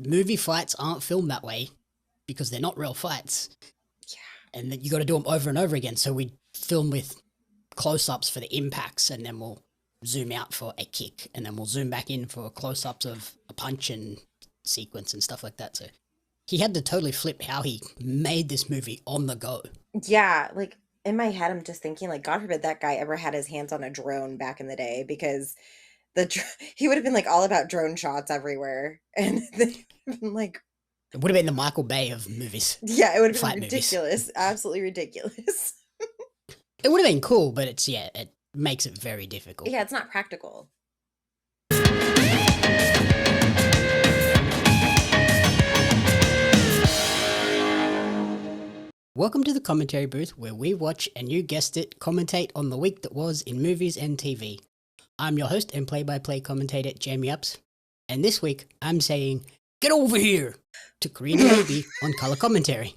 movie fights aren't filmed that way because they're not real fights. Yeah. And then you got to do them over and over again. So we film with close-ups for the impacts, and then we'll zoom out for a kick, and then we'll zoom back in for close-ups of a punch and sequence and stuff like that. So he had to totally flip how he made this movie on the go. Yeah, like in my head, I'm just thinking, like, God forbid that guy ever had his hands on a drone back in the day, because he would have been like all about drone shots everywhere, and been like, it would have been the Michael Bay of movies. Yeah, it would have been movies. ridiculous, absolutely ridiculous. It would have been cool, but it makes it very difficult. Yeah, it's not practical. Welcome to the commentary booth, where we watch, and you guessed it, commentate on the week that was in movies and TV. I'm your host and play-by-play commentator, Jamie Upps, and this week I'm saying, "Get over here!" to Corrina Mabey on color commentary.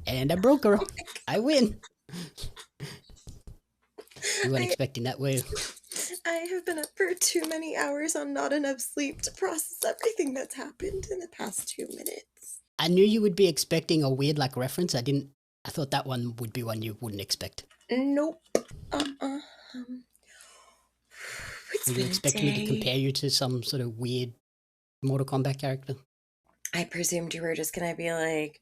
And I broke her. I win. You weren't expecting that, were you? I have been up for too many hours on not enough sleep to process everything that's happened in the past 2 minutes. I knew you would be expecting a weird reference. I thought that one would be one you wouldn't expect. Nope. Were you expecting me to compare you to some sort of weird Mortal Kombat character? I presumed you were just gonna be like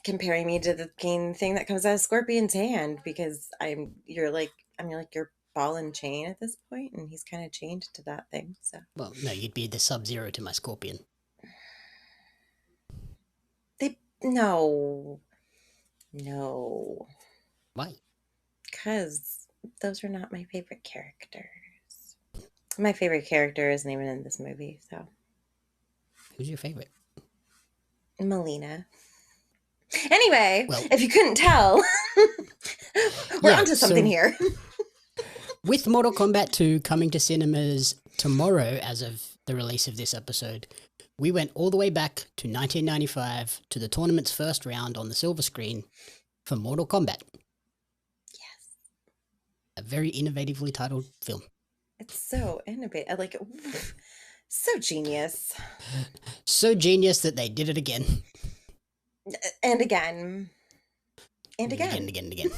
comparing me to the green thing that comes out of Scorpion's hand, because you're your ball and chain at this point, and he's kind of chained to that thing. So, well, no, you'd be the Sub-Zero to my Scorpion. No. Why? Because those are not my favorite characters. My favorite character isn't even in this movie, so. Who's your favorite? Melina. Anyway, well, if you couldn't tell, we're onto something here. With Mortal Kombat 2 coming to cinemas tomorrow, as of the release of this episode, we went all the way back to 1995 to the tournament's first round on the silver screen for Mortal Kombat. Yes. A very innovatively titled film. It's so innovative. So genius. So genius that they did it again. And again. And again. And again and again.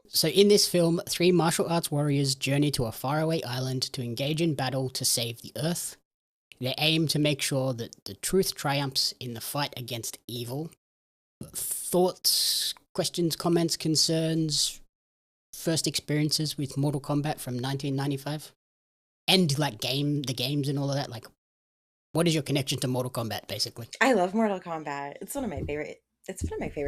So in this film, 3 martial arts warriors journey to a faraway island to engage in battle to save the Earth. They aim to make sure that the truth triumphs in the fight against evil. Thoughts, questions, comments, concerns, first experiences with Mortal Kombat from 1995? And the games and all of that? What is your connection to Mortal Kombat, basically? I love Mortal Kombat. It's one of my favorite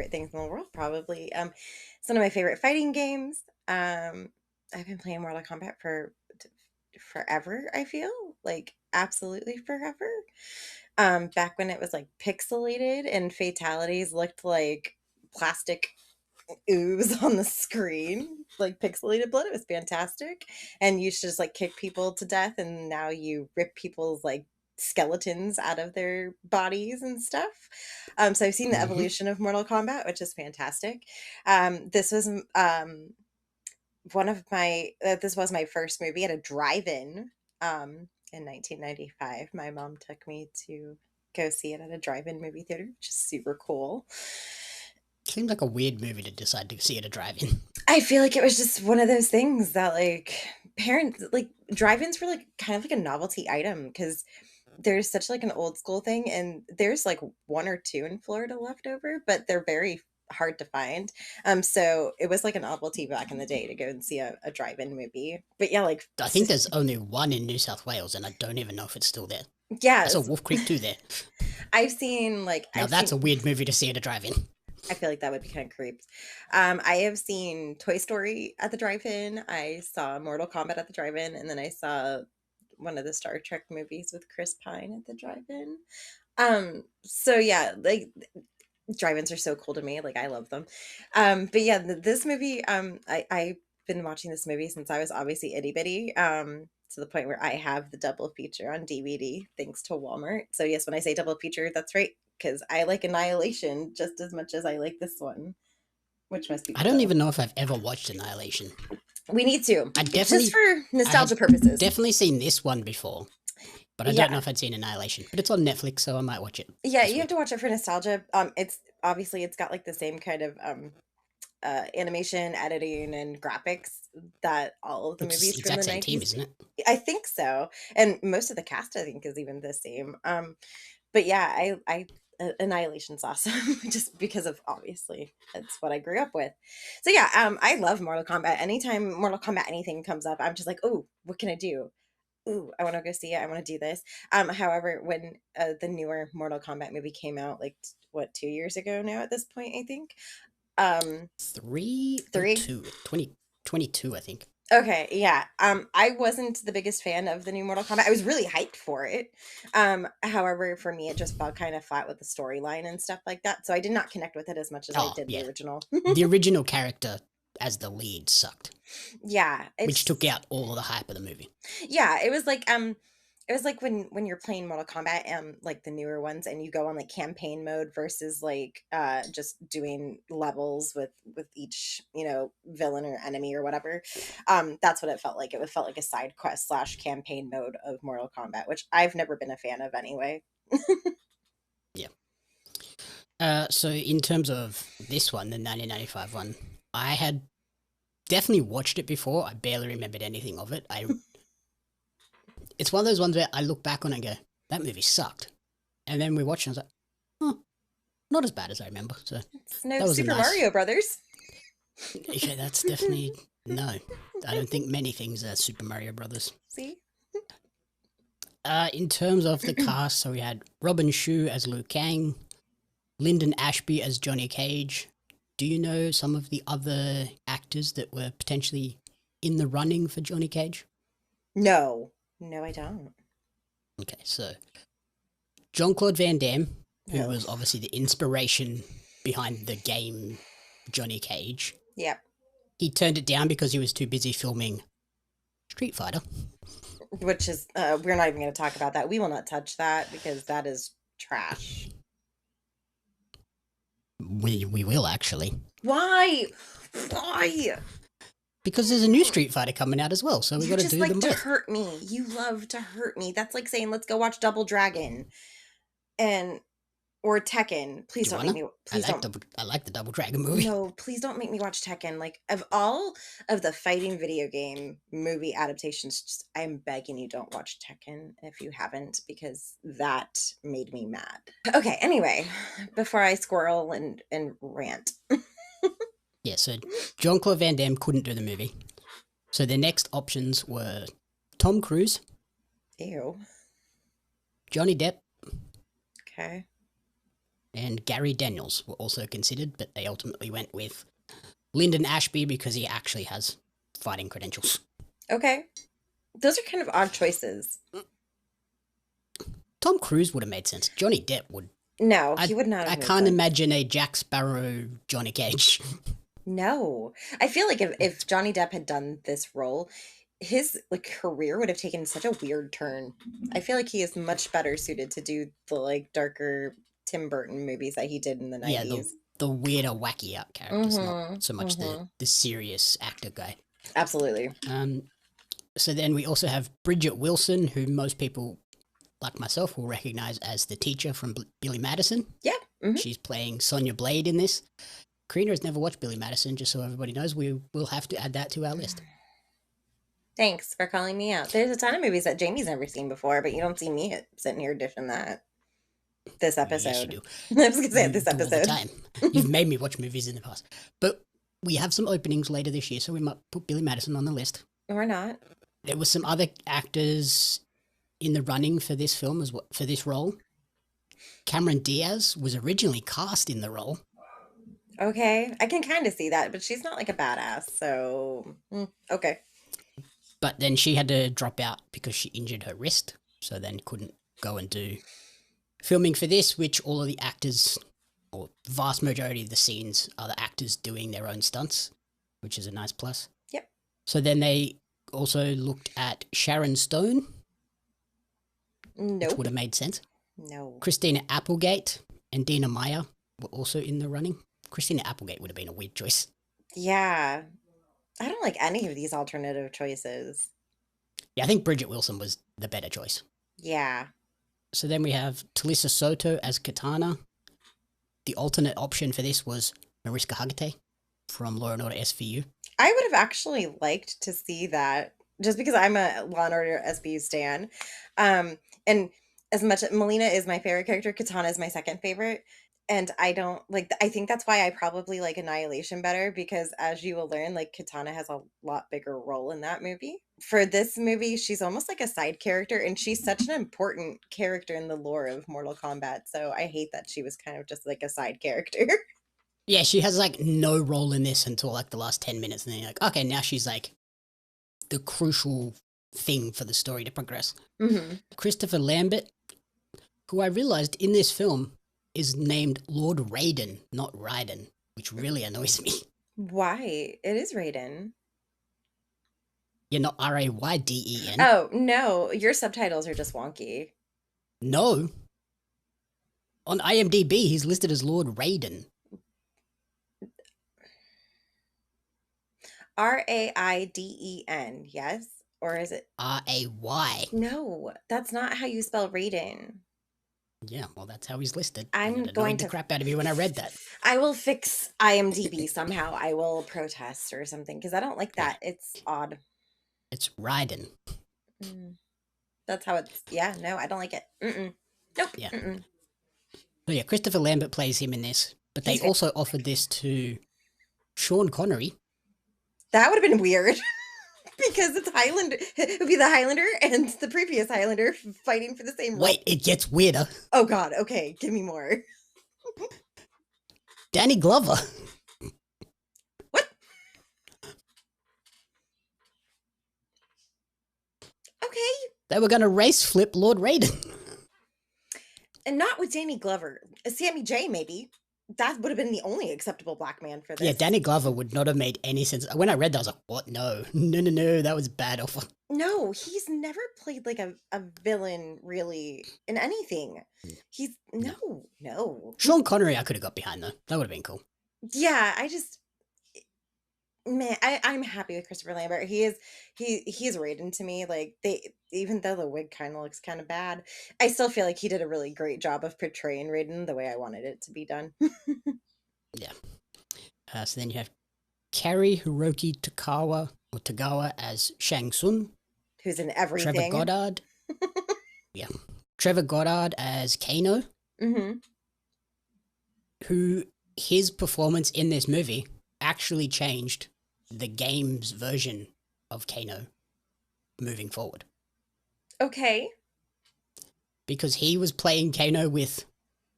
things in the world, probably. It's one of my favorite fighting games. I've been playing Mortal Kombat for forever, I feel. Absolutely forever. Back when it was pixelated and fatalities looked like plastic ooze on the screen, pixelated blood. It was fantastic. And you used to just kick people to death, and now you rip people's skeletons out of their bodies and stuff. So I've seen the evolution of Mortal Kombat, which is fantastic. This was this was my first movie at a drive-in in 1995. My mom took me to go see it at a drive-in movie theater, which is super cool. Seemed like a weird movie to decide to see at a drive-in. I feel like it was just one of those things that parents, drive-ins were kind of a novelty item, because there's such an old school thing, and there's 1 or 2 in Florida left over, but they're very hard to find. So it was a novelty back in the day to go and see a drive-in movie. But yeah, I think there's only 1 in New South Wales, and I don't even know if it's still there. Yeah, I saw Wolf Creek 2 there. I've seen that's a weird movie to see at a drive-in. I feel like that would be kind of creeps. I have seen Toy Story at the drive-in. I saw Mortal Kombat at the drive-in, and then I saw one of the Star Trek movies with Chris Pine at the drive-in. So yeah, drive-ins are so cool to me. I love them. But yeah, this movie, I've been watching this movie since I was obviously itty bitty. To the point where I have the double feature on DVD, thanks to Walmart. So yes, when I say double feature, that's right, because I like Annihilation just as much as I like this one, which must be. I don't even know if I've ever watched Annihilation. We need to. I Just for nostalgia purposes. Definitely seen this one before, but I don't know if I'd seen Annihilation. But it's on Netflix, so I might watch it. Yeah, you have to watch it for nostalgia. It's obviously it's got like the same kind of animation, editing, and graphics that all of the movies from the 90s. Same team, isn't it? I think so, and most of the cast I think is even the same. But yeah, I Annihilation's awesome just because of obviously that's what I grew up with. So yeah, I love Mortal Kombat. Anytime Mortal Kombat anything comes up, I'm just like, oh, what can I do? Ooh, I want to go see it. I want to do this. However, when the newer Mortal Kombat movie came out, like what 2 years ago now at this point, I think. 3 3 2 2022, I think. Okay, yeah. I wasn't the biggest fan of the new Mortal Kombat. I was really hyped for it. However, for me, it just felt kind of flat with the storyline and stuff like that. So I did not connect with it as much as I did the original. The original character as the lead sucked. Yeah, which took out all of the hype of the movie. Yeah, it was like when you're playing Mortal Kombat, like the newer ones, and you go on like campaign mode versus like just doing levels with each villain or enemy or whatever. That's what it felt like. It felt like a side quest / campaign mode of Mortal Kombat, which I've never been a fan of anyway. Yeah. So in terms of this one, the 1995 one, I had definitely watched it before. I barely remembered anything of it. It's one of those ones where I look back on and go, that movie sucked. And then we watched it and I was like, oh, not as bad as I remember. So it's no Super Mario Brothers. Okay, that's definitely, no. I don't think many things are Super Mario Brothers. See? In terms of the cast, so we had Robin Shou as Liu Kang, Lyndon Ashby as Johnny Cage. Do you know some of the other actors that were potentially in the running for Johnny Cage? No, I don't. Okay, so Jean-Claude Van Damme, who was obviously the inspiration behind the game Johnny Cage. Yep. He turned it down because he was too busy filming Street Fighter. Which is, we're not even going to talk about that. We will not touch that because that is trash. We will, actually. Why? Because there's a new Street Fighter coming out as well, so we got to do them both. You just like to hurt me. You love to hurt me. That's like saying, let's go watch Double Dragon. Or Tekken. Please don't make me. I like the Double Dragon movie. No, please don't make me watch Tekken. Like, of all of the fighting video game movie adaptations, I'm begging you don't watch Tekken if you haven't, because that made me mad. Okay, anyway, before I squirrel and rant. Yeah, so Jean-Claude Van Damme couldn't do the movie. So the next options were Tom Cruise. Ew. Johnny Depp. Okay. And Gary Daniels were also considered, but they ultimately went with Lyndon Ashby because he actually has fighting credentials. Okay. Those are kind of odd choices. Tom Cruise would have made sense. Johnny Depp would. No, he would not have. I can't imagine a Jack Sparrow Johnny Cage. No. I feel like if Johnny Depp had done this role, his career would have taken such a weird turn. I feel like he is much better suited to do the darker Tim Burton movies that he did in the 90s. Yeah, the weirder, wacky out characters, not so much the serious actor guy. Absolutely. So then we also have Bridget Wilson, who most people, like myself, will recognize as the teacher from Billy Madison. Yeah. Mm-hmm. She's playing Sonya Blade in this. Karina has never watched Billy Madison, just so everybody knows. We will have to add that to our list. Thanks for calling me out. There's a ton of movies that Jamie's never seen before, but you don't see me sitting here dishing that. This episode. Yes, you do. I was going to say this episode. All the time. You've made me watch movies in the past. But we have some openings later this year, so we might put Billy Madison on the list. Or not. There were some other actors in the running for this film, for this role. Cameron Diaz was originally cast in the role. Okay. I can kind of see that, but she's not like a badass, so okay. But then she had to drop out because she injured her wrist, so then couldn't go and do filming for this, which all of the actors, or vast majority of the scenes, are the actors doing their own stunts, which is a nice plus. Yep. So then they also looked at Sharon Stone. Nope. Which would have made sense. No. Christina Applegate and Dina Meyer were also in the running. Christina Applegate would have been a weird choice. Yeah. I don't like any of these alternative choices. Yeah, I think Bridget Wilson was the better choice. Yeah. So then we have Talisa Soto as Katana. The alternate option for this was Mariska Hargitay from Law and Order SVU. I would have actually liked to see that just because I'm a Law and Order SVU stan. And as much Melina is my favorite character, Katana is my second favorite. And I don't like, I think that's why I probably like Annihilation better because as you will learn, like Katana has a lot bigger role in that movie. For this movie, she's almost like a side character and she's such an important character in the lore of Mortal Kombat. So I hate that she was kind of just like a side character. Yeah, she has like no role in this until like the last 10 minutes. And then you're like, okay, now she's like the crucial thing for the story to progress. Hmm. Christopher Lambert, who I realized in this film is named Lord Raiden, not Raiden, which really annoys me. Why? It is Raiden. You're not Rayden. Oh, no, your subtitles are just wonky. No. On IMDb, he's listed as Lord Raiden. Raiden, yes? Or is it? Ray. No, that's not how you spell Raiden. Yeah, well, that's how he's listed. I'm And it going annoyed the to. crap out of me when I read that. I will fix IMDb somehow. I will protest or something because I don't like Yeah. that. It's odd. It's Raiden. Mm. That's how it's. Yeah, no, I don't like it. Mm-mm. Nope. Yeah. Mm-mm. So yeah, Christopher Lambert plays him in this, but they He's also offered this to Sean Connery. That would have been weird because it's Highlander. It would be the Highlander and the previous Highlander fighting for the same role. Wait, it gets weirder. Oh God. Okay, give me more. Danny Glover. What? Okay. They were going to race flip Lord Raiden. And not with Danny Glover. Sammy J, maybe. That would have been the only acceptable black man for this. Yeah, Danny Glover would not have made any sense. When I read that, I was like, what? No. No, that was a bad offer. No, he's never played like a villain really in anything. He's no. Sean Connery, I could have got behind though. That would have been cool. Yeah, I just man, I'm happy with Christopher Lambert. He's Raiden to me. Like they even though the wig kind of looks kind of bad, I still feel like he did a really great job of portraying Raiden the way I wanted it to be done. Yeah. So then you have Cary Hiroki Tagawa as Shang Tsung. Who's in Trevor everything. Goddard. Yeah. Trevor Goddard as Kano. Mm-hmm. Who his performance in this movie actually changed the game's version of Kano moving forward. Okay. Because he was playing Kano with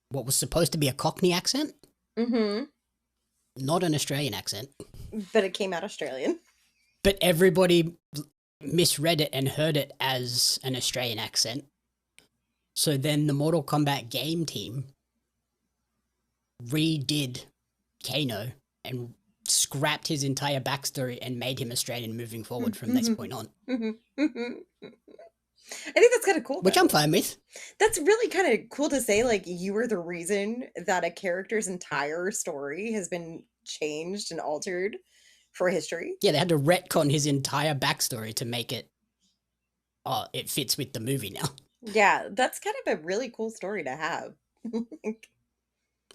what was supposed to be a Cockney accent. Mm-hmm. Not an Australian accent. But it came out Australian. But everybody misread it and heard it as an Australian accent. So then the Mortal Kombat game team redid Kano and scrapped his entire backstory and made him Australian moving forward from this point on. I think that's kind of cool. Which I'm fine with. That's really kind of cool to say, like, you were the reason that a character's entire story has been changed and altered for history. Yeah, they had to retcon his entire backstory to make it, it fits with the movie now. Yeah, that's kind of a really cool story to have.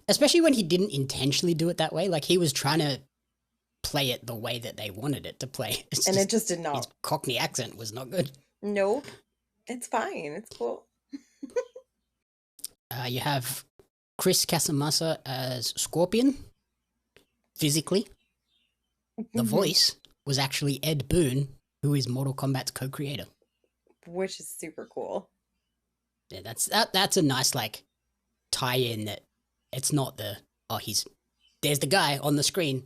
Especially when he didn't intentionally do it that way. Like, he was trying to play it the way that they wanted it to play. And it just did not. His Cockney accent was not good. Nope. It's fine. It's cool. You have Chris Casamassa as Scorpion. Physically. The voice was actually Ed Boon, who is Mortal Kombat's co-creator. Which is super cool. Yeah, that's a nice, like, tie-in that it's not there's the guy on the screen.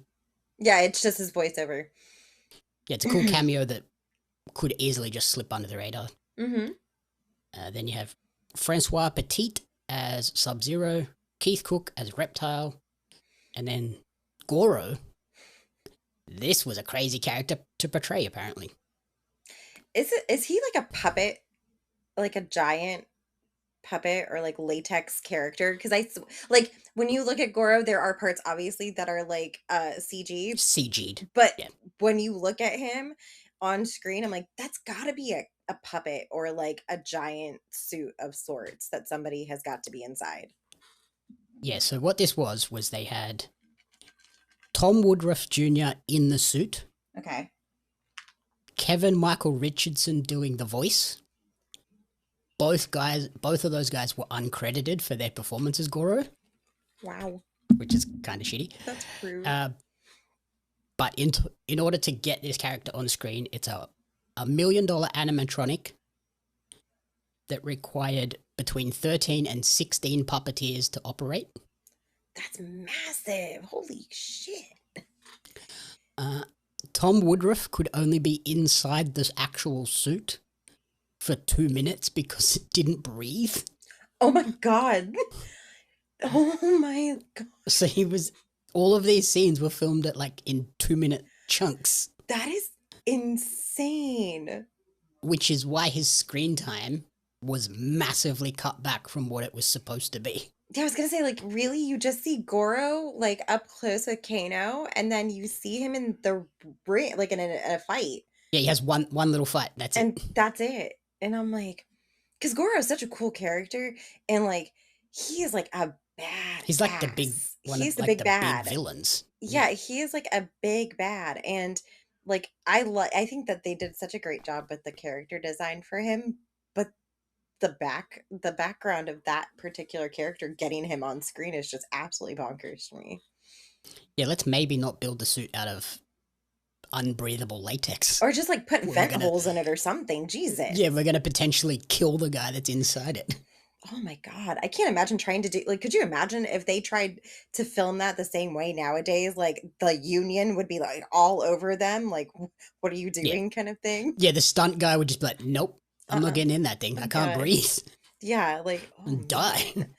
Yeah, it's just his voiceover. Yeah, it's a cool cameo that could easily just slip under the radar. Mm-hmm. Then you have Francois Petit as Sub-Zero, Keith Cook as Reptile, and then Goro. This was a crazy character to portray, apparently. Is he like a puppet? Like a giant puppet or like latex character because like when you look at Goro, there are parts obviously that are like CG, CG'd. but Yeah. when you look at him on screen, I'm like, that's got to be a puppet or like a giant suit of sorts that somebody has got to be inside. Yeah, so what this was they had Tom Woodruff Jr. in the suit, Okay. Kevin Michael Richardson doing the voice. Both of those guys were uncredited for their performance as Goro, Wow. which is kind of shitty. That's rude. But in order to get this character on screen, it's a $1 million animatronic that required between 13 and 16 puppeteers to operate. That's massive. Holy shit. Tom Woodruff could only be inside this actual suit for 2 minutes because it didn't breathe. Oh my god. Oh my god. So all of these scenes were filmed at like in 2-minute chunks. That is insane. Which is why his screen time was massively cut back from what it was supposed to be. Yeah, I was gonna say, like, really, you just see Goro like up close with Kano, and then you see him in the ring, like in a fight. Yeah, he has one little fight. That's And it. that's it. And I'm like, because Goro is such a cool character, and like he is like a bad He's like one He's of the like big the big bad. villains. Yeah, he is like a big bad. And like I think that they did such a great job with the character design for him, but the background of that particular character getting him on screen is just absolutely bonkers to me. Yeah, let's maybe not build the suit out of unbreathable latex. Or just like put We're vent gonna holes in it or something. Jesus. Yeah, we're gonna potentially kill the guy that's inside it. Oh my God. I can't imagine trying to do like could you imagine if they tried to film that the same way nowadays? Like the union would be like all over them, like what are you Yeah. doing kind of thing? Yeah, the stunt guy would just be like, nope, I'm not getting in that thing. Oh I can't God. breathe. Yeah, like oh And die. man.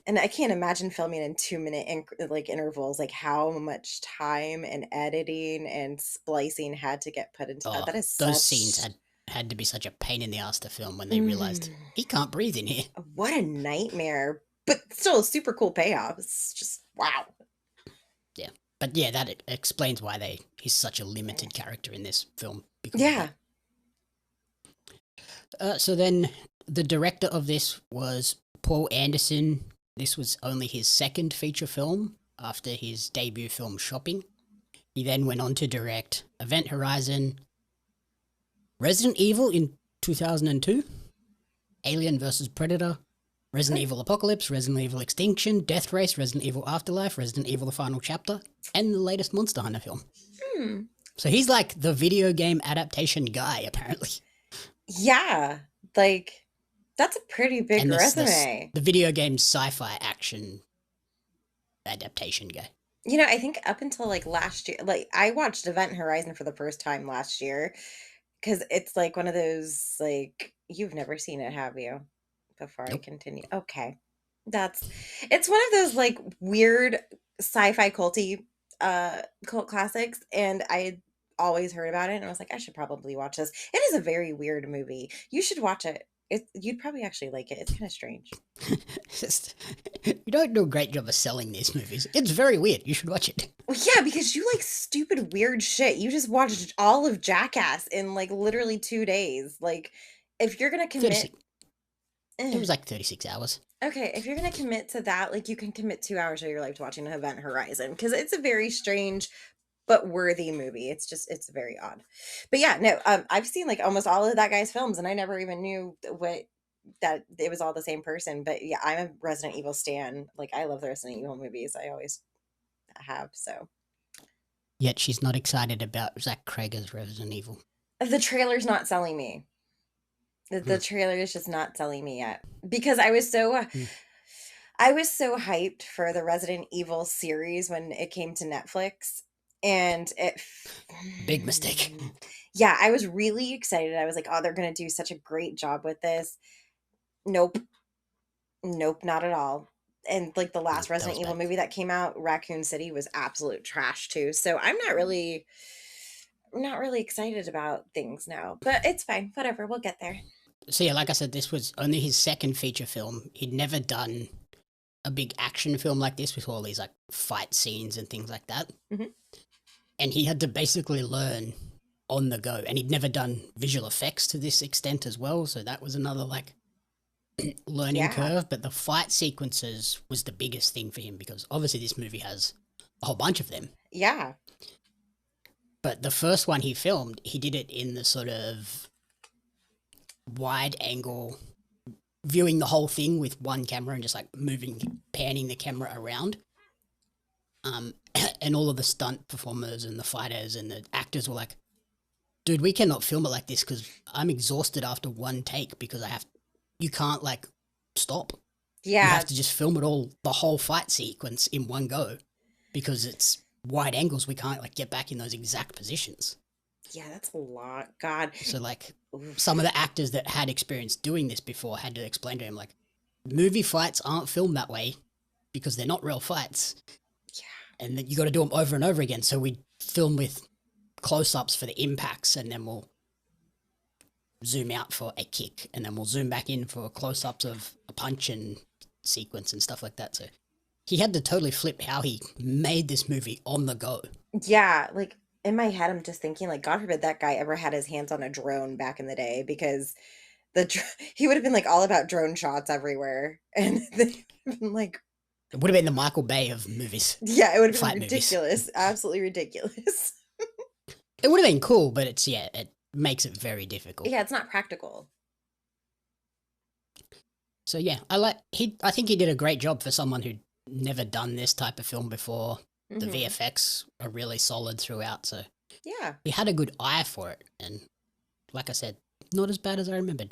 And I can't imagine filming in 2 minute like intervals, like how much time and editing and splicing had to get put into that. Oh, That is those scenes such had to be such a pain in the ass to film when they realized mm, he can't breathe in here. what a nightmare. But still a super cool payoff. It's just wow. Yeah. But yeah, that explains why he's such a limited character in this film. Yeah. So then the director of this was Paul Anderson. This was only his second feature film after his debut film Shopping. He then went on to direct Event Horizon, Resident Evil in 2002, Alien vs. Predator, Resident Evil Apocalypse, Resident Evil Extinction, Death Race, Resident Evil Afterlife, Resident Evil The Final Chapter, and the latest Monster Hunter film. So he's like the video game adaptation guy, apparently. Yeah. Like that's a pretty big resume. The video game sci-fi action adaptation guy. You know, I think up until like last year, like I watched Event Horizon for the first time last year because it's like one of those like you've never seen it, have you? Before I Nope. continue. Okay. It's one of those like weird sci-fi culty cult classics and I had always heard about it and I was like I should probably watch this. It is a very weird movie. You should watch it. You'd probably actually like it. It's kind of strange. You don't do a great job of selling these movies. It's very weird. You should watch it. Well, yeah, because you like stupid weird shit. You just watched all of Jackass in like literally 2 days. Like if you're going to commit It was like 36 hours. Okay, if you're gonna commit to that, like you can commit 2 hours of your life to watching an Event Horizon because it's a very strange but worthy movie. It's very odd. But yeah, no, I've seen like almost all of that guy's films, and I never even knew that it was all the same person. But yeah, I'm a Resident Evil stan. Like I love the Resident Evil movies. I always have. So Yet she's not excited about Zach Cregger's Resident Evil. the trailer's not selling me. The trailer is just not selling me yet because I was so hyped for the Resident Evil series when it came to Netflix and Big mistake. Yeah, I was really excited. I was like, "Oh, they're going to do such a great job with this." Nope. Nope, not at all. And like the last Resident Evil movie that came out, Raccoon City was absolute trash too. So I'm not really excited about things now, but it's fine. Whatever, we'll get there. So yeah, like I said, this was only his second feature film. He'd never done a big action film like this with all these like fight scenes and things like that. Mhm. And he had to basically learn on the go. And he'd never done visual effects to this extent as well. So that was another like learning Yeah. curve. But the fight sequences was the biggest thing for him because obviously this movie has a whole bunch of them. Yeah. But the first one he filmed, he did it in the sort of wide angle, viewing the whole thing with one camera and just like panning the camera around. And all of the stunt performers and the fighters and the actors were like, dude, we cannot film it like this because I'm exhausted after one take because you can't like stop. Yeah. You have to just film it all, the whole fight sequence in one go because it's wide angles. We can't like get back in those exact positions. Yeah, that's a lot. God. So like Oof. some of the actors that had experience doing this before had to explain to him like, movie fights aren't filmed that way because they're not real fights. Yeah. And then you got to do them over and over again. So we film with close-ups for the impacts, and then we'll zoom out for a kick, and then we'll zoom back in for close-ups of a punch and sequence and stuff like that. So he had to totally flip how he made this movie on the go. Yeah, like in my head, I'm just thinking, like, God forbid that guy ever had his hands on a drone back in the day, because he would have been like all about drone shots everywhere, and they've been like, It would have been the Michael Bay of movies. yeah, it would have Fight been movies. ridiculous, absolutely ridiculous. It would have been cool, but it makes it very difficult. Yeah, it's not practical. So yeah, I think he did a great job for someone who'd never done this type of film before. The Mhm. VFX are really solid throughout, so Yeah, he had a good eye for it. And like I said, not as bad as I remembered.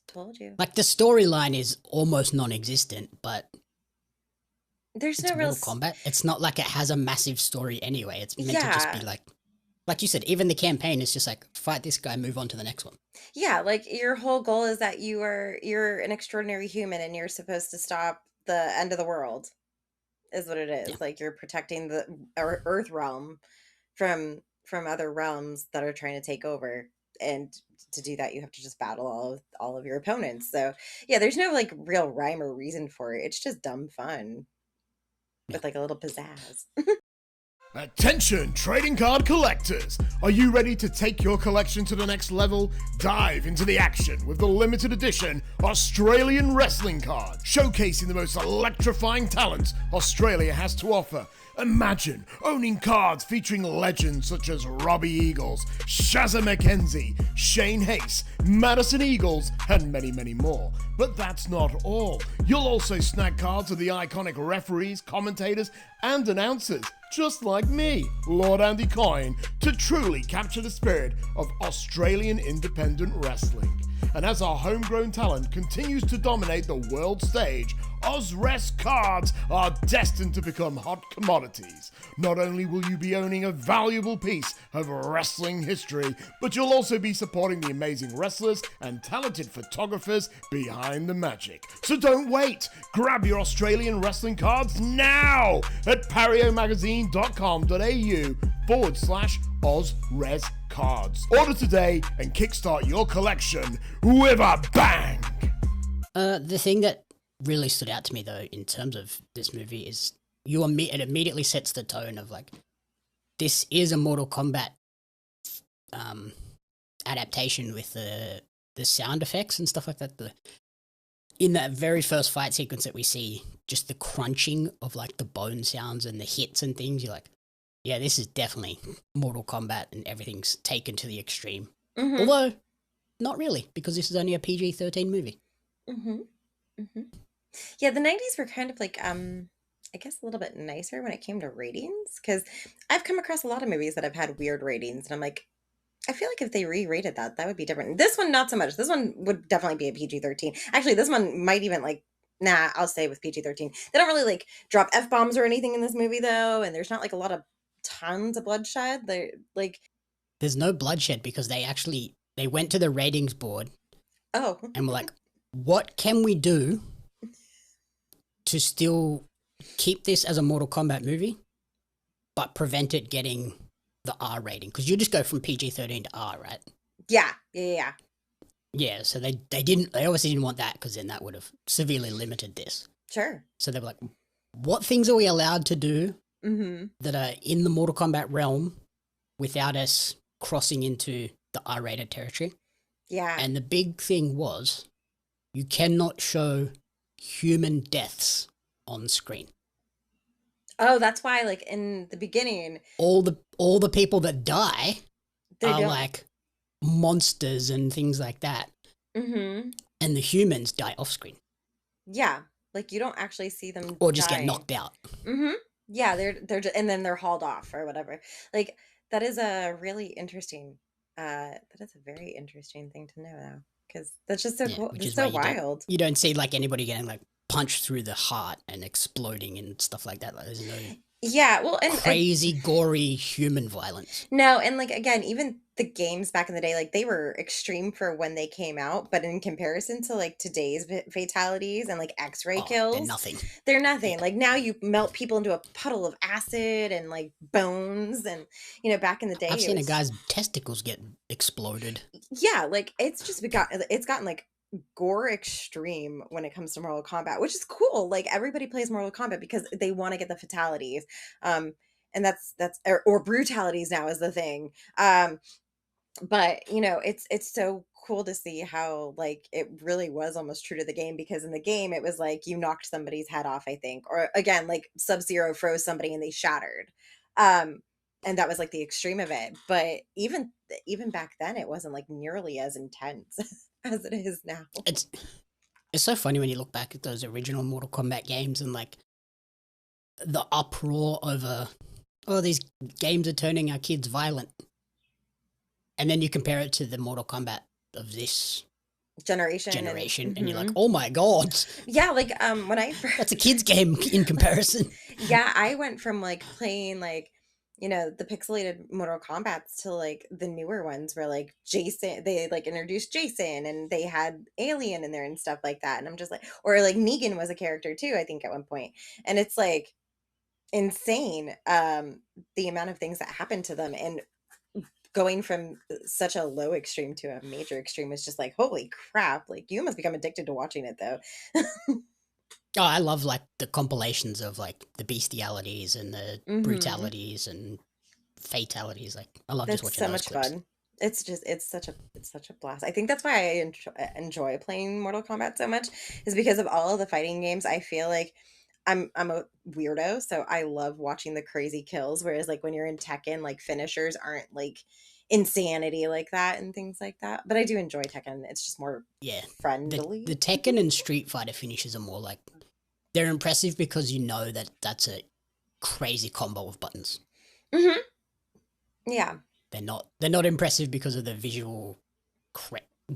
told you. Like the storyline is almost non-existent, but There's it's no real Mortal Kombat. It's not like it has a massive story anyway. It's meant to just be like you said, even the campaign is just like, fight this guy, move on to the next one. Yeah, like your whole goal is that you're an extraordinary human and you're supposed to stop the end of the world, is what it is. Yeah. Like you're protecting the Earth realm from other realms that are trying to take over. And to do that, you have to just battle all of your opponents. So yeah, there's no like real rhyme or reason for it. It's just dumb fun with like a little pizzazz. Attention, trading card collectors! Are you ready to take your collection to the next level? Dive into the action with the limited edition Australian wrestling card, showcasing the most electrifying talents Australia has to offer. Imagine owning cards featuring legends such as Robbie Eagles, Shazza McKenzie, Shane Hayes, Madison Eagles, and many, many more. But that's not all. You'll also snag cards of the iconic referees, commentators, and announcers, just like me, Lord Andy Coyne, to truly capture the spirit of Australian independent wrestling. And as our homegrown talent continues to dominate the world stage, Ozrest cards are destined to become hot commodities. Not only will you be owning a valuable piece of wrestling history, but you'll also be supporting the amazing wrestlers and talented photographers behind the magic. So don't wait! Grab your Australian wrestling cards now at pariomagazine.com.au/Ozres cards. Order today and kickstart your collection with a bang! The thing that really stood out to me though in terms of this movie is it immediately sets the tone of like, this is a Mortal Kombat adaptation with the sound effects and stuff like that. In that very first fight sequence that we see, just the crunching of like the bone sounds and the hits and things, you're like, yeah, this is definitely Mortal Kombat and everything's taken to the extreme. Mm-hmm. Although, not really, because this is only a PG-13 movie. Mm-hmm. Mm-hmm. Yeah, the 90s were kind of like, I guess a little bit nicer when it came to ratings, because I've come across a lot of movies that have had weird ratings, and I'm like, I feel like if they re-rated that would be different. This one, not so much. This one would definitely be a PG-13. Actually, this one might even like, nah, I'll stay with PG-13. They don't really like drop F-bombs or anything in this movie though, and there's not like a lot of tons of bloodshed. They're like, there's no bloodshed because they went to the ratings board oh, and were like, what can we do to still keep this as a Mortal Kombat movie, but prevent it getting the R rating? Because you just go from PG-13 to R, right? yeah. Yeah, so they obviously didn't want that because then that would have severely limited this. Sure. So they were like, what things are we allowed to do that are in the Mortal Kombat realm without us crossing into the R-rated territory? Yeah. And the big thing was you cannot show human deaths on screen. Oh, that's why, like, in the beginning, All the people that die are don't. like monsters and things like that. Mm-hmm. And the humans die off screen. Yeah. Like, you don't actually see them Or just die. get knocked out. Mm-hmm. Yeah, they're just, and then they're hauled off or whatever. Like, that is a really interesting, that is a very interesting thing to know now. Because that's just so cool. Which It's is why so wild. you don't see like anybody getting like punched through the heart and exploding and stuff like that. Like, there's no Yeah, well, and crazy, gory human violence. no, and like again, even the games back in the day, like they were extreme for when they came out, but in comparison to like today's fatalities and like X-ray kills, They're nothing. They're nothing. Like now you melt people into a puddle of acid and like bones, and you know, back in the day, I've seen a guy's testicles get exploded. Yeah, like it's gotten like gore extreme when it comes to Mortal Kombat, which is cool. Like everybody plays Mortal Kombat because they want to get the fatalities. And that's or brutalities now is the thing. But you know, it's so cool to see how like it really was almost true to the game, because in the game it was like you knocked somebody's head off, I think, or again like Sub-Zero froze somebody and they shattered. And that was like the extreme of it, but even back then it wasn't like nearly as intense as it is now. It's so funny when you look back at those original Mortal Kombat games and like the uproar over, oh, these games are turning our kids violent. And then you compare it to the Mortal Kombat of this generation and you're like, oh my god. Yeah, like when I that's a kid's game in comparison. Yeah, I went from like playing like, you know, the pixelated Mortal Kombats to like the newer ones where like Jason, they like introduced Jason and they had Alien in there and stuff like that. And I'm just like, or like Negan was a character too, I think at one point. And it's like insane, the amount of things that happened to them, and going from such a low extreme to a major extreme is just like, holy crap. Like you must become addicted to watching it though. Oh, I love like the compilations of like the bestialities and the brutalities and fatalities. Like I love just watching so those much clips. fun. It's such a blast. I think that's why I enjoy playing Mortal Kombat so much, is because of all of the fighting games. I feel like I'm a weirdo, so I love watching the crazy kills. Whereas like when you're in Tekken, like finishers aren't like insanity like that and things like that. But I do enjoy Tekken. It's just more friendly. The Tekken and Street Fighter finishes are more like, they're impressive because you know that that's a crazy combo of buttons. Mm-hmm. Yeah. They're not impressive because of the visual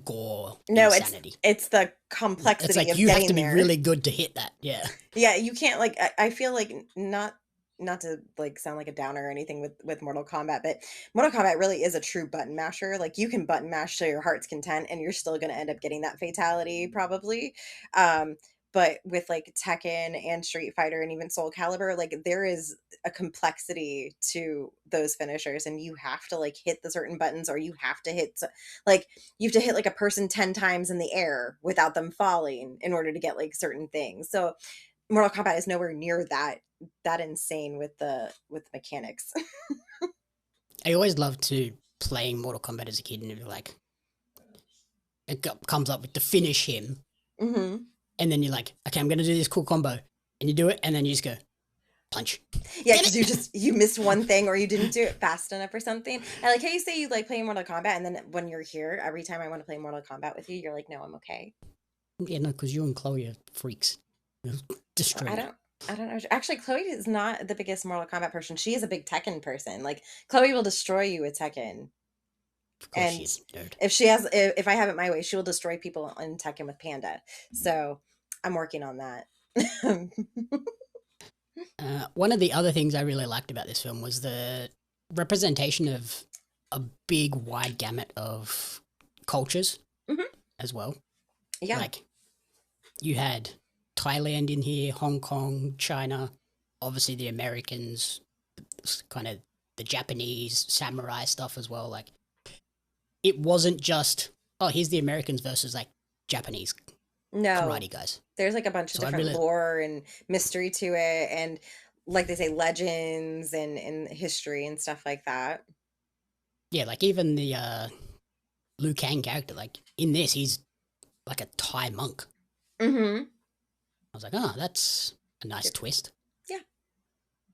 gore. No, insanity. It's the complexity. It's like of you have to be there. really good to hit that. Yeah. Yeah, you can't like. I feel like not to like sound like a downer or anything with Mortal Kombat, but Mortal Kombat really is a true button masher. Like you can button mash to your heart's content, and you're still going to end up getting that fatality probably. But with like Tekken and Street Fighter and even Soul Calibur, like there is a complexity to those finishers, and you have to like hit the certain buttons, or you have to hit like a person 10 times in the air without them falling in order to get like certain things. So Mortal Kombat is nowhere near that insane with the mechanics. I always loved to playing Mortal Kombat as a kid, and it'd be like, it comes up with to finish him. Mm-hmm. And then you're like, okay, I'm going to do this cool combo. And you do it, and then you just go, punch. Yeah, because you missed one thing, or you didn't do it fast enough or something. I like how you say you like playing Mortal Kombat, and then when you're here, every time I want to play Mortal Kombat with you, you're like, no, I'm okay. Yeah, no, because you and Chloe are freaks. Destroy. I don't know. Actually, Chloe is not the biggest Mortal Kombat person. She is a big Tekken person. Like, Chloe will destroy you with Tekken. And she's a nerd. If I have it my way, she will destroy people in Tekken with Panda. So I'm working on that. One of the other things I really liked about this film was the representation of a big, wide gamut of cultures as well. Yeah. Like, you had Thailand in here, Hong Kong, China, obviously the Americans, kind of the Japanese samurai stuff as well. Like, it wasn't just oh, here's the Americans versus like Japanese No, karate guys. there's like a bunch of So I different really, lore and mystery to it, and like they say, legends and history and stuff like that. yeah, like even the Liu Kang character, like in this, he's like a Thai monk. Mm-hmm. I was like, oh, that's a nice twist. Yeah.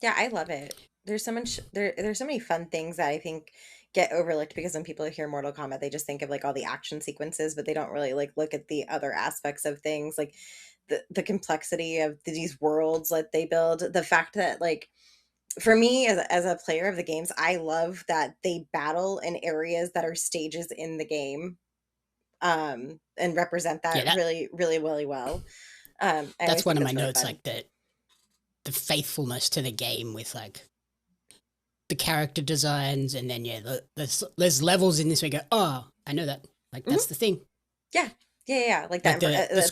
Yeah, I love it. There's so much there's so many fun things that I think get overlooked because when people hear Mortal Kombat, they just think of like all the action sequences, but they don't really like look at the other aspects of things, like the complexity of these worlds that they build. The fact that like for me as a player of the games, I love that they battle in areas that are stages in the game, and represent Yeah, that really, really, really well. I that's always one think of my that's really notes, fun. like the faithfulness to the game with like the character designs, and then yeah, there's levels in this where you go, oh, I know that, like that's the thing. Yeah, yeah. Like Like that. the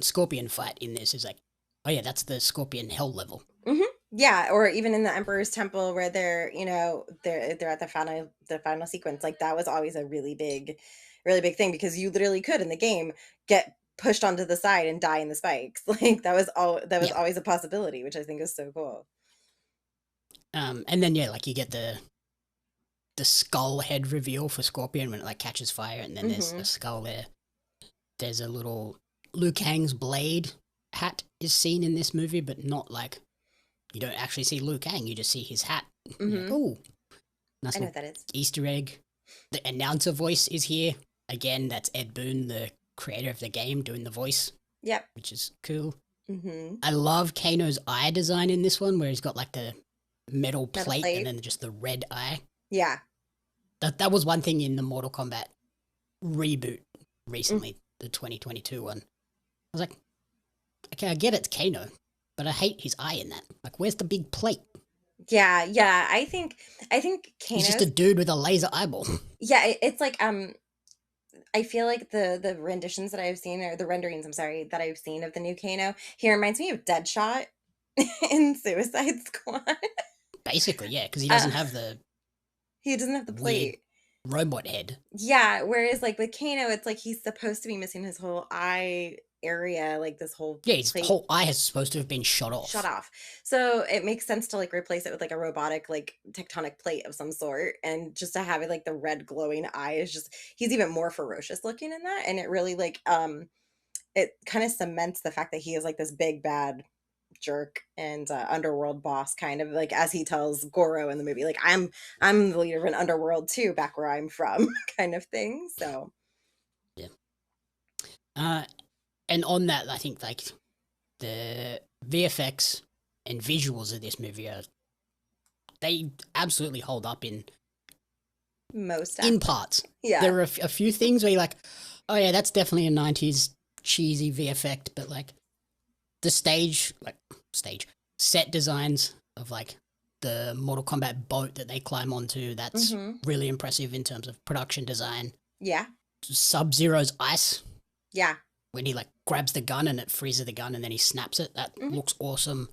scorpion fight in this is like, oh yeah, that's the scorpion hell level. Yeah, or even in the Emperor's Temple where they're, they're at the final sequence. Like that was always a really big thing because you literally could in the game get pushed onto the side and die in the spikes. Like that was Yeah. always a possibility, which I think is so cool. And then yeah, like you get the skull head reveal for Scorpion when it like catches fire, and then there's a skull there. There's a little Liu Kang's blade hat is seen in this movie, but not like, you don't actually see Liu Kang, you just see his hat. Like, oh, nice I know little what that is. Easter egg. The announcer voice is here again. That's Ed Boon, the creator of the game, doing the voice. Yep. Which is cool. Mm-hmm. I love Kano's eye design in this one, where he's got like the metal plate and then just the red eye. Yeah. That was one thing in the Mortal Kombat reboot recently, the 2022 one. I was like, okay, I get it's Kano, but I hate his eye in that. Like, where's the big plate? Yeah. I think Kano. He's just a dude with a laser eyeball. Yeah, it's like I feel like the renditions that I've seen, or the renderings, I'm sorry, that I've seen of the new Kano, he reminds me of Deadshot in Suicide Squad. Basically, yeah, because he doesn't have the plate. Robot head. Yeah, whereas like with Kano, it's like he's supposed to be missing his whole eye area, like this whole his plate whole eye is supposed to have been shot off. So it makes sense to like replace it with like a robotic like tectonic plate of some sort, and just to have it like the red glowing eye is just, he's even more ferocious looking in that, and it really like it kind of cements the fact that he is like this big bad jerk and underworld boss, kind of like as he tells Goro in the movie, like I'm the leader of an underworld too, back where I'm from, kind of thing. So yeah. And on that, I think like the VFX and visuals of this movie they absolutely hold up in parts. Yeah, there are a few things where you're like, oh yeah, that's definitely a 90s cheesy VFX, but like the set designs of like the Mortal Kombat boat that they climb onto, that's really impressive in terms of production design. Yeah. Sub-Zero's ice. Yeah. When he like grabs the gun and it freezes the gun and then he snaps it, that looks awesome.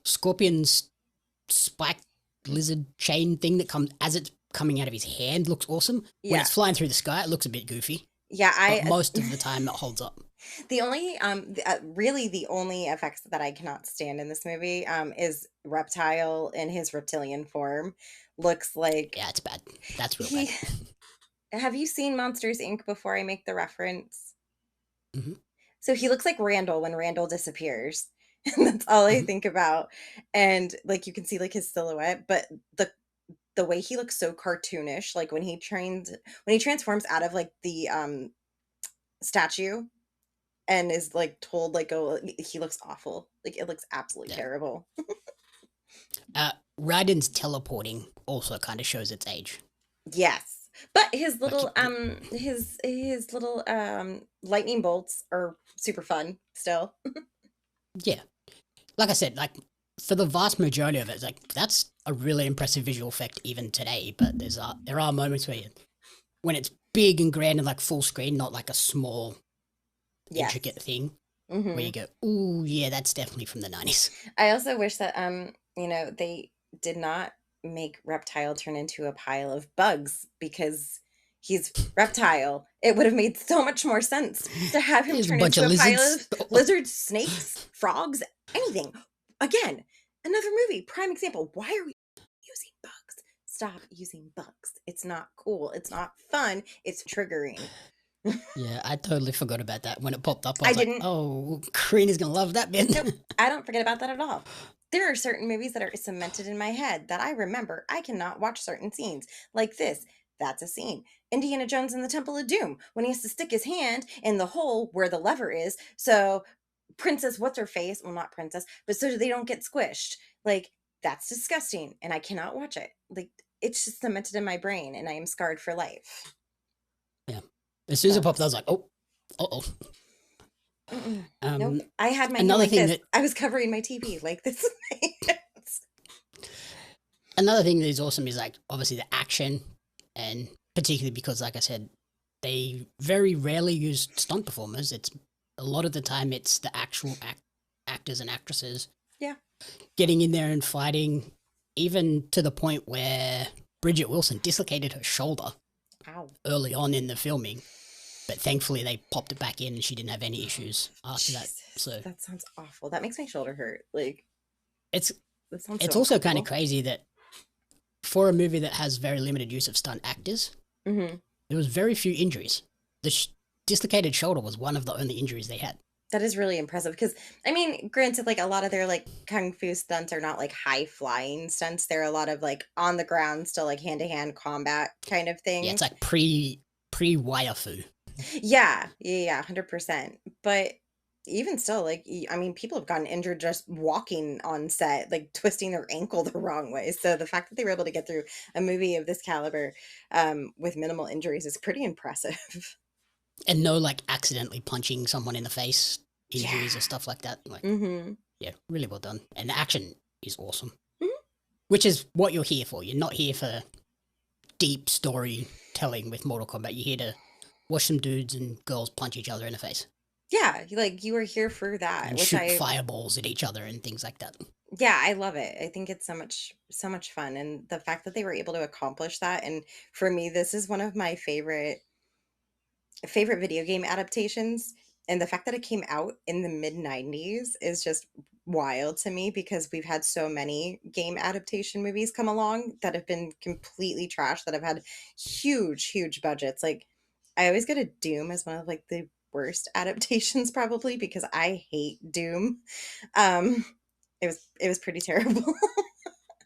Scorpion's spiked lizard chain thing that comes as it's coming out of his hand looks awesome. Yeah. When it's flying through the sky, it looks a bit goofy. Yeah, but most of the time it holds up. The only really the only effects that I cannot stand in this movie is Reptile in his reptilian form. Looks like, yeah, it's bad. That's real bad. Have you seen Monsters Inc. before I make the reference? Mm-hmm. So he looks like Randall when Randall disappears. And that's all I think about. And like you can see like his silhouette, but the way he looks so cartoonish, like when he transforms out of like the statue and is like told like, oh, he looks awful. Like it looks absolutely terrible. Raiden's teleporting also kind of shows its age. Yes. But his little his little lightning bolts are super fun still. Yeah. Like I said, like for the vast majority of it, like that's a really impressive visual effect even today, but there are moments where when it's big and grand and like full screen, not like a small intricate thing, where you go, ooh, yeah, that's definitely from the 90s. I also wish that they did not make Reptile turn into a pile of bugs, because He's reptile. It would have made so much more sense to have him There's a turn bunch into of a pile lizards. of lizards, snakes, frogs, anything. Again, another movie, prime example. Why are we using bugs? Stop using bugs. It's not cool. It's not fun. It's triggering. Yeah, I totally forgot about that when it popped up. I I was like, didn't. oh, Karina's going to love that bit. Nope, I don't forget about that at all. There are certain movies that are cemented in my head that I remember. I cannot watch certain scenes like this. That's a scene. Indiana Jones in the Temple of Doom, when he has to stick his hand in the hole where the lever is. So Princess, what's her face? Well, not Princess, but so they don't get squished. Like, that's disgusting. And I cannot watch it. Like, it's just cemented in my brain and I am scarred for life. Yeah. As soon as it So. popped, I was like, oh, uh-oh. Nope. I had my hand another like thing this. that I was covering my TV like this. another thing that is awesome is like obviously the action, and particularly because, like I said, they very rarely use stunt performers. It's a lot of the time it's the actual actors and actresses. Yeah. Getting in there and fighting, even to the point where Bridget Wilson dislocated her shoulder. Ow. Early on in the filming. But thankfully, they popped it back in, and she didn't have any issues after that. So that sounds awful. That makes my shoulder hurt. Like, it's that sounds. it's so also kind of uncomfortable. crazy that for a movie that has very limited use of stunt actors, Mm-hmm. there was very few injuries. The dislocated shoulder was one of the only injuries they had. That is really impressive because, I mean, granted, like a lot of their like kung fu stunts are not like high flying stunts. They're a lot of like on the ground, still like hand to hand combat kind of thing. Yeah, it's like pre-wire fu. Yeah, 100%. But even still, like, I mean, people have gotten injured just walking on set, like twisting their ankle the wrong way. So the fact that they were able to get through a movie of this caliber with minimal injuries is pretty impressive. And no, like, accidentally punching someone in the face, injuries Yeah. or stuff like that. Like, Mm-hmm. yeah, really well done. And the action is awesome. Mhm. Which is what you're here for. You're not here for deep storytelling with Mortal Kombat. You're here to watch some dudes and girls punch each other in the face. Yeah, like you were here for that, And which shoot fireballs at each other and things like that. yeah, I love it. I think it's so much fun, and the fact that they were able to accomplish that. And for me, this is one of my favorite video game adaptations, and the fact that it came out in the mid 90s is just wild to me because we've had so many game adaptation movies come along that have been completely trash, that have had huge budgets. Like, I always go to Doom as one of like the worst adaptations probably because I hate Doom. It was pretty terrible.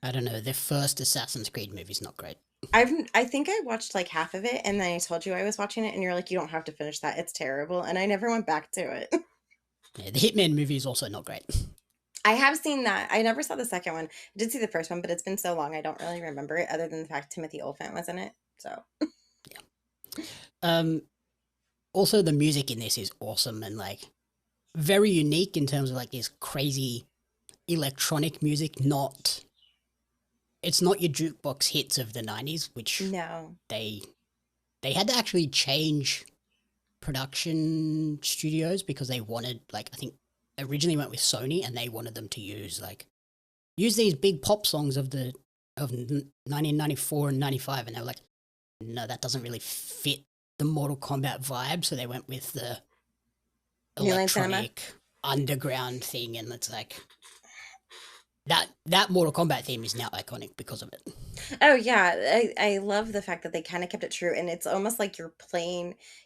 I don't know. The first Assassin's Creed movie's not great. I think I watched like half of it and then I told you I was watching it and you're like, you don't have to finish that. It's terrible. And I never went back to it. Yeah, the Hitman movie is also not great. I have seen that. I never saw the second one. I did see the first one, but it's been so long I don't really remember it other than the fact Timothy Olyphant was in it. So Also, the music in this is awesome and like very unique in terms of like this crazy electronic music. It's not your jukebox hits of the 90s, which no. they had to actually change production studios because they wanted, like, I think originally went with Sony and they wanted them to use these big pop songs of 1994 and 95, and they were like, no, that doesn't really fit the Mortal Kombat vibe, so they went with the New Line Cinema? electronic underground thing, and it's like that Mortal Kombat theme is now iconic because of it. Oh yeah, I love the fact that they kind of kept it true, and it's almost like you're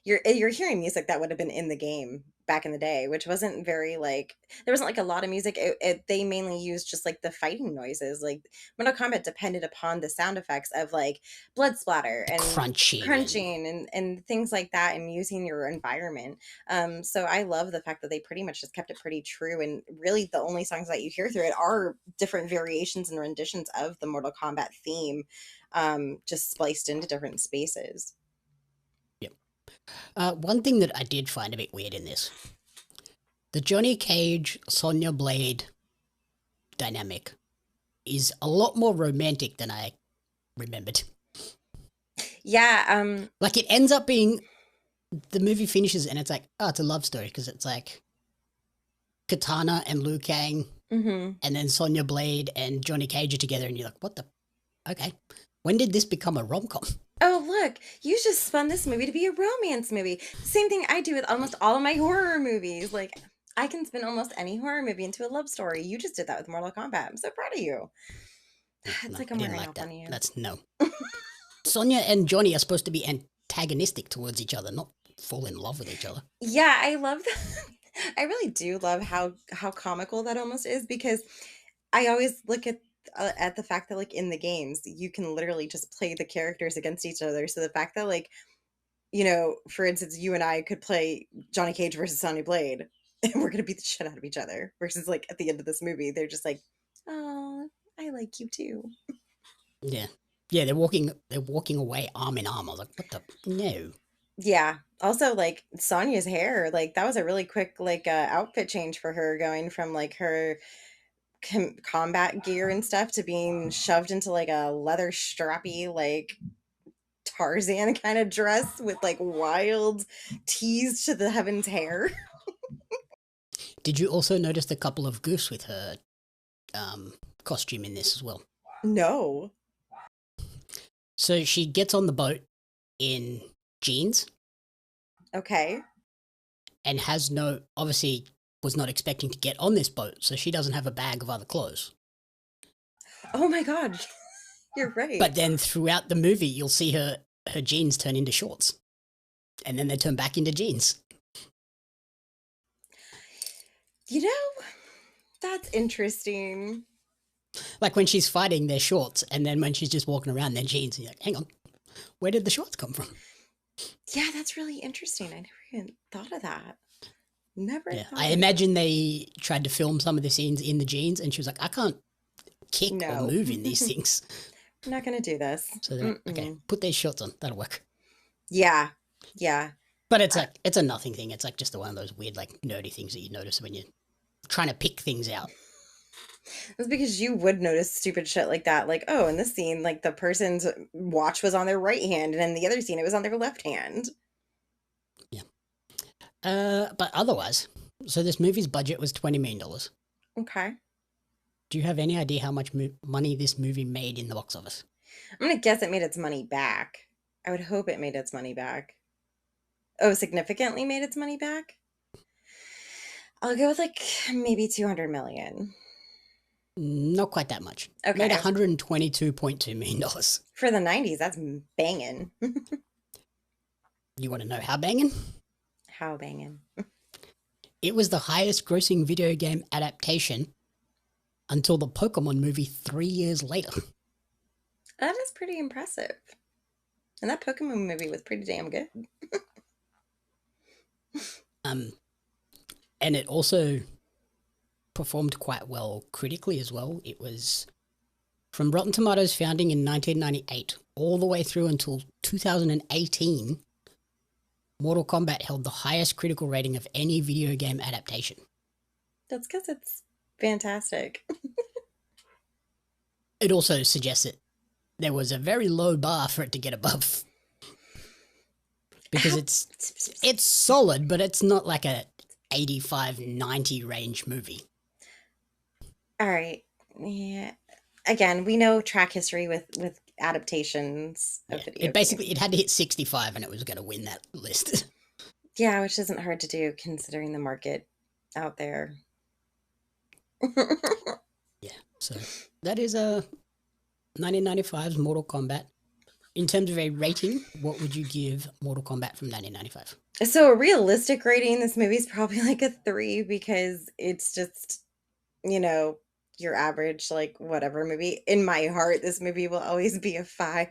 hearing music that would have been in the game back in the day, which wasn't very like there wasn't like a lot of music. They mainly used just like the fighting noises. Like Mortal Kombat depended upon the sound effects of like blood splatter and crunching and things like that, and using your environment. So I love the fact that they pretty much just kept it pretty true, and really the only songs that you hear through it are different variations and renditions of the Mortal Kombat theme, just spliced into different spaces. One thing that I did find a bit weird in this, the Johnny Cage, Sonya Blade dynamic is a lot more romantic than I remembered. Yeah. Like it ends up being, the movie finishes and it's like, oh, it's a love story because it's like Katana and Liu Kang and then Sonya Blade and Johnny Cage are together and you're like, what the? Okay. When did this become a rom-com? Oh, look, you just spun this movie to be a romance movie. Same thing I do with almost all of my horror movies. Like, I can spin almost any horror movie into a love story. You just did that with Mortal Kombat. I'm so proud of you. It's No, like I I'm didn't wearing like off that. on you. That's no. Sonia and Johnny are supposed to be antagonistic towards each other, not fall in love with each other. Yeah, I love that. I really do love how comical that almost is because I always look at the fact that like in the games you can literally just play the characters against each other. So the fact that like for instance, you and I could play Johnny Cage versus Sonya Blade, and we're gonna beat the shit out of each other. Versus like at the end of this movie, they're just like, "Oh, I like you too." Yeah. Yeah, they're walking away arm in arm. I was like, what the no. Yeah. Also, like Sonya's hair, like that was a really quick like outfit change for her, going from like her combat gear and stuff to being shoved into like a leather strappy like Tarzan kind of dress with like wild tees to the heavens hair. Did you also notice the couple of goofs with her costume in this as well? No. So she gets on the boat in jeans Okay. and obviously was not expecting to get on this boat, so she doesn't have a bag of other clothes. Oh my god. You're right. But then throughout the movie, you'll see her jeans turn into shorts, and then they turn back into jeans. That's interesting. Like when she's fighting, they're shorts, and then when she's just walking around, they're jeans. And you're like, hang on, where did the shorts come from? Yeah, that's really interesting. I never even thought of that. Never Yeah, thought I of imagine they tried to film some of the scenes in the jeans, and she was like, I can't kick or No. move in these things. I'm not gonna do this. So they're like, okay, put these shorts on. That'll work. Yeah. Yeah. But it's like, it's a nothing thing. It's like just one of those weird, like, nerdy things that you notice when you're trying to pick things out. That's because you would notice stupid shit like that. Like, oh, in this scene, like the person's watch was on their right hand, and in the other scene, it was on their left hand. Yeah. But otherwise, so this movie's budget was $20 million. Okay. Do you have any idea how much money this movie made in the box office? I'm gonna guess it made its money back. I would hope it made its money back. Oh, significantly made its money back? I'll go with like maybe 200 million. Not quite that much. Okay. Made $122.2 million. For the 90s, that's banging. You want to know how banging? How banging? It was the highest grossing video game adaptation until the Pokemon movie 3 years later. That is pretty impressive. And that Pokemon movie was pretty damn good. And it also performed quite well critically as well. It was from Rotten Tomatoes founding in 1998 all the way through until 2018. Mortal Kombat held the highest critical rating of any video game adaptation. That's because it's fantastic. It also suggests that there was a very low bar for it to get above. Because it's solid, but it's not like a 85-90 range movie. All right. Yeah. Again, we know track history with adaptations of video games. It had to hit 65 and it was going to win that list. Yeah, which isn't hard to do considering the market out there. Yeah, so that is 1995's Mortal Kombat. In terms of a rating, what would you give Mortal Kombat from 1995? So a realistic rating, this movie's probably like a 3 because it's just, your average, like, whatever movie. In my heart, this movie will always be a 5.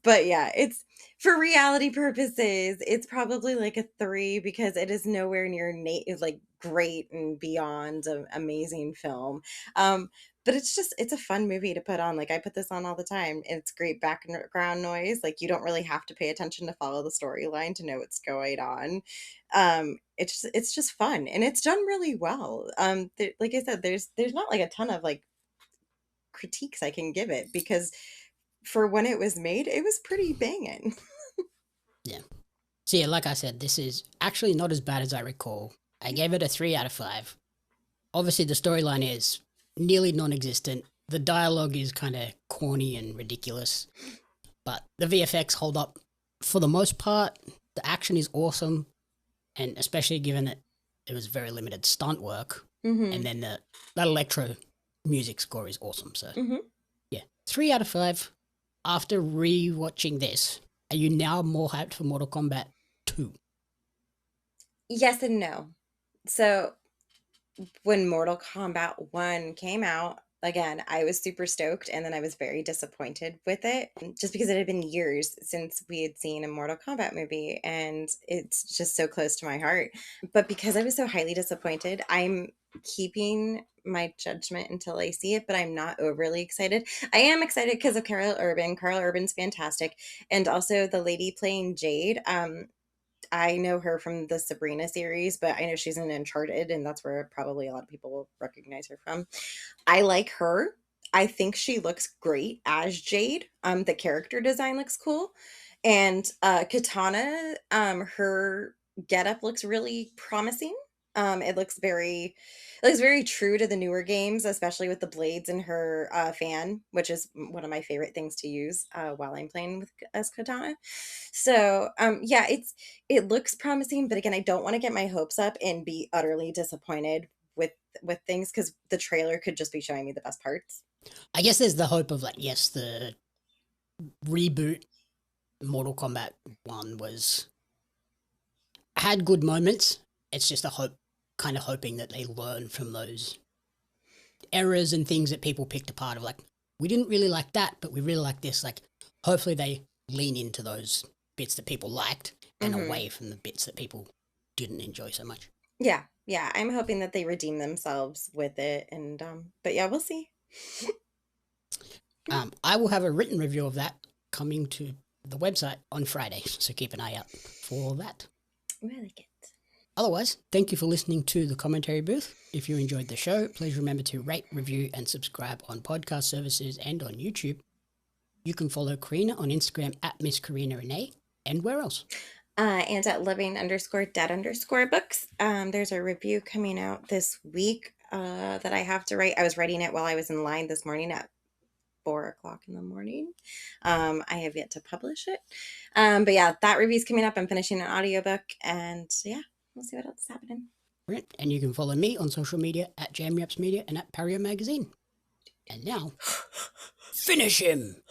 But yeah, it's for reality purposes, it's probably like a 3 because it is nowhere near like great and beyond an amazing film. But it's a fun movie to put on. Like I put this on all the time. It's great background noise. Like you don't really have to pay attention to follow the storyline to know what's going on. It's just fun and it's done really well. Like I said, there's not like a ton of like critiques I can give it because for when it was made, it was pretty banging. Yeah. So yeah, like I said, this is actually not as bad as I recall. I gave it a 3 out of 5. Obviously, the storyline is nearly non-existent. The dialogue is kind of corny and ridiculous. But the VFX hold up for the most part. The action is awesome, and especially given that it was very limited stunt work, and then that electro music score is awesome. So, yeah, 3 out of 5. After re-watching this, are you now more hyped for Mortal Kombat 2? Yes and no. So when Mortal Kombat 1 came out, again, I was super stoked, and then I was very disappointed with it just because it had been years since we had seen a Mortal Kombat movie, and it's just so close to my heart. But because I was so highly disappointed, I'm keeping my judgment until I see it, but I'm not overly excited. I am excited because of Carl Urban. Carl Urban's fantastic. And also the lady playing Jade. I know her from the Sabrina series, but I know she's in Uncharted, and that's where probably a lot of people will recognize her from. I like her. I think she looks great as Jade. The character design looks cool. And Katana, her getup looks really promising. It looks very true to the newer games, especially with the blades in her fan, which is one of my favorite things to use while I'm playing with as Katana. So yeah, it looks promising, but again, I don't want to get my hopes up and be utterly disappointed with things because the trailer could just be showing me the best parts. I guess there's the hope of like, yes, the reboot Mortal Kombat 1 had good moments. It's just a hope, kind of hoping that they learn from those errors and things that people picked apart of like, we didn't really like that, but we really like this. Like, hopefully they lean into those bits that people liked and away from the bits that people didn't enjoy so much. Yeah. I'm hoping that they redeem themselves with it, and but yeah, we'll see. I will have a written review of that coming to the website on Friday, so keep an eye out for that. I like it. Otherwise, thank you for listening to the commentary booth. If you enjoyed the show, please remember to rate, review, and subscribe on podcast services and on YouTube. You can follow Corrina on Instagram at Miss Corrina Renee. And where else? And at living_dead_books. There's a review coming out this week that I have to write. I was writing it while I was in line this morning at 4:00 in the morning. I have yet to publish it. But yeah, that review's coming up. I'm finishing an audiobook, and yeah, we'll see what else is happening. Right. And you can follow me on social media at JamRaps Media and at Pario Magazine. And now, finish him!